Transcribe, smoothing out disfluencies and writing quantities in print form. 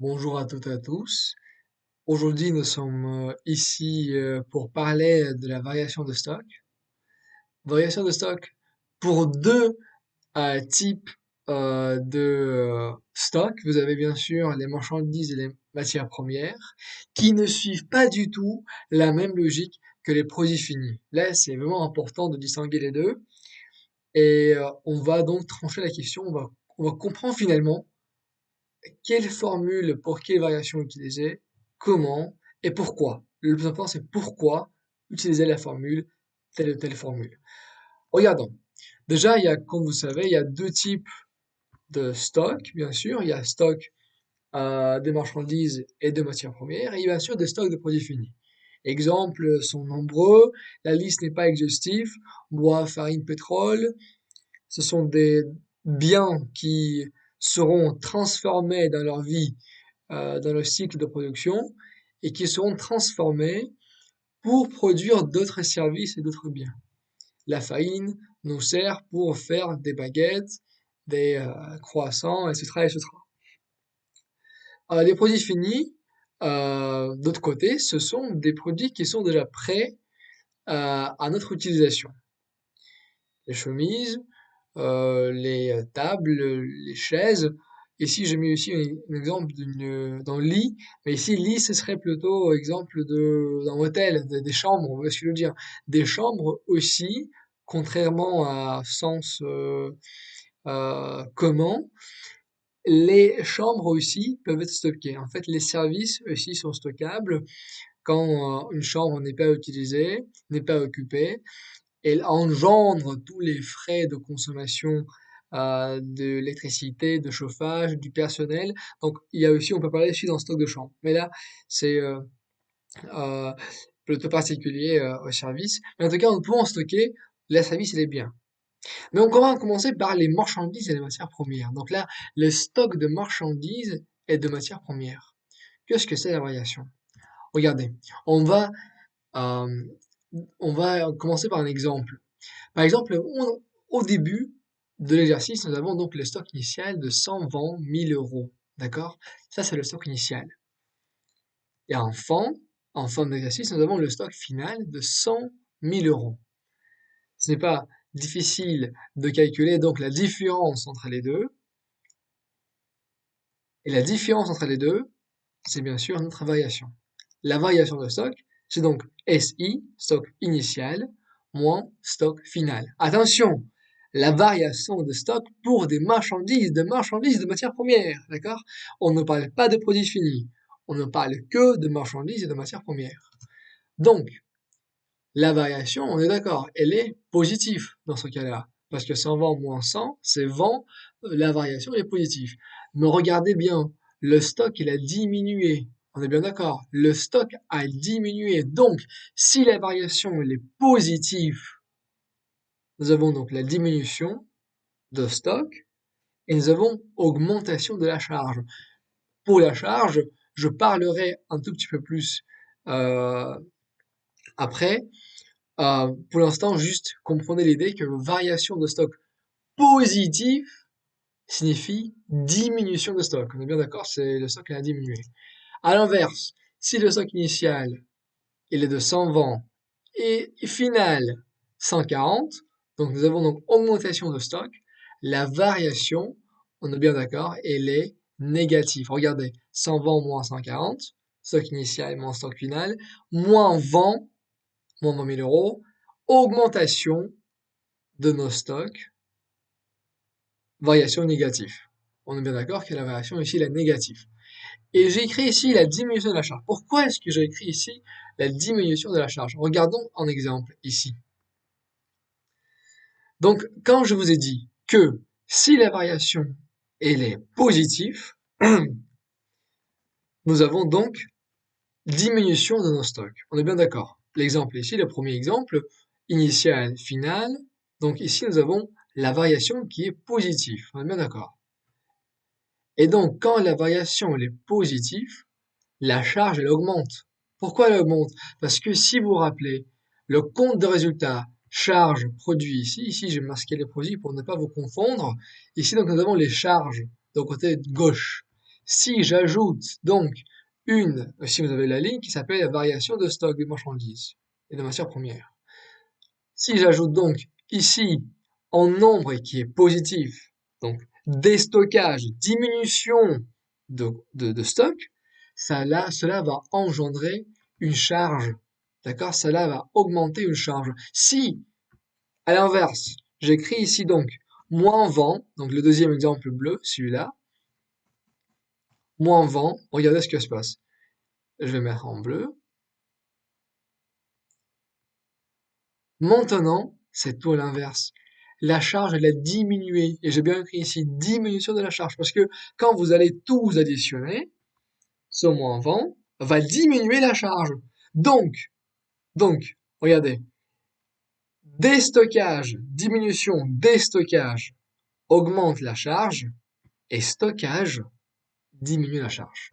Bonjour à toutes et à tous. Aujourd'hui, nous sommes ici pour parler de la variation de stock. Variation de stock pour deux types de stock. Vous avez bien sûr les marchandises et les matières premières qui ne suivent pas du tout la même logique que les produits finis. Là, c'est vraiment important de distinguer les deux et on va donc trancher la question. On va comprendre finalement quelle formule pour quelle variation utiliser, comment et pourquoi. Le plus important, c'est pourquoi utiliser la formule, telle ou telle formule. Regardons. Déjà, comme vous savez, il y a deux types de stock, bien sûr. Il y a stock des marchandises et de matières premières, et bien sûr des stocks de produits finis. Exemples sont nombreux, la liste n'est pas exhaustive. Bois, farine, pétrole, ce sont des biens qui seront transformés dans leur vie dans le cycle de production et qui seront transformés pour produire d'autres services et d'autres biens. La farine nous sert pour faire des baguettes, des croissants, etc., etc. Les produits finis, d'autre côté, ce sont des produits qui sont déjà prêts à notre utilisation. Les chemises, les tables, les chaises. Ici, j'ai mis aussi un exemple d'un lit, mais ici, lit, ce serait plutôt exemple d'un hôtel, des chambres, vous voyez ce que je veux dire. Des chambres aussi, contrairement à sens commun, les chambres aussi peuvent être stockées. En fait, les services aussi sont stockables quand une chambre n'est pas utilisée, n'est pas occupée. Elle engendre tous les frais de consommation de l'électricité, de chauffage, du personnel. Donc, il y a aussi, on peut parler aussi d'un stock de chambre. Mais là, c'est euh, plutôt particulier au service. Mais en tout cas, nous pouvons stocker les services et les biens. Mais on va commencer par les marchandises et les matières premières. Donc là, le stock de marchandises et de matières premières. Qu'est-ce que c'est la variation? Regardez, on va, euh, on va commencer par un exemple. Par exemple, au début de l'exercice, nous avons donc le stock initial de 120 000 euros. D'accord? Ça, c'est le stock initial. Et en fin d'exercice, nous avons le stock final de 100 000 euros. Ce n'est pas difficile de calculer donc la différence entre les deux. Et la différence entre les deux, c'est bien sûr notre variation. La variation de stock, c'est donc SI, stock initial, moins stock final. Attention, la variation de stock pour des marchandises, de matières premières, d'accord? On ne parle pas de produits finis. On ne parle que de marchandises et de matières premières. Donc, la variation, on est d'accord, elle est positive dans ce cas-là. Parce que 120 moins 100, c'est 20, la variation est positive. Mais regardez bien, le stock, il a diminué. On est bien d'accord, le stock a diminué. Donc, si la variation, elle est positive, nous avons donc la diminution de stock et nous avons augmentation de la charge. Pour la charge, je parlerai un tout petit peu plus euh, après. Pour l'instant, juste comprenez l'idée que variation de stock positive signifie diminution de stock. On est bien d'accord, c'est le stock qui a diminué. À l'inverse, si le stock initial il est de 120 et final 140, donc nous avons donc augmentation de stock, la variation, on est bien d'accord, elle est négative. Regardez, 120 moins 140, stock initial moins stock final, moins 20, moins 20 000 euros, augmentation de nos stocks, variation négative. On est bien d'accord que la variation ici est négative. Et j'ai écrit ici la diminution de la charge. Pourquoi est-ce que j'ai écrit ici la diminution de la charge? Regardons un exemple ici. Donc, quand je vous ai dit que si la variation elle est positive, nous avons donc diminution de nos stocks. On est bien d'accord. L'exemple ici, le premier exemple, initial, final. Donc ici, nous avons la variation qui est positive. On est bien d'accord. Et donc, quand la variation elle est positive, la charge elle augmente. Pourquoi elle augmente? Parce que si vous vous rappelez, le compte de résultat charge produit ici j'ai masqué les produits pour ne pas vous confondre. Ici donc nous avons les charges de côté gauche. Si j'ajoute donc si vous avez la ligne qui s'appelle la variation de stock des marchandises et de matières premières. Si j'ajoute donc ici en nombre et qui est positif, donc déstockage, diminution de stock, cela va engendrer une charge. D'accord? Cela va augmenter une charge. Si, à l'inverse, j'écris ici donc moins 20, donc le deuxième exemple bleu, celui-là, moins 20, regardez ce qui se passe. Je vais mettre en bleu. Maintenant, c'est tout à l'inverse. La charge, elle a diminué. Et j'ai bien écrit ici diminution de la charge. Parce que quand vous allez tous additionner, ce moins 20 va diminuer la charge. Donc, regardez. Déstockage, diminution, déstockage augmente la charge et stockage diminue la charge.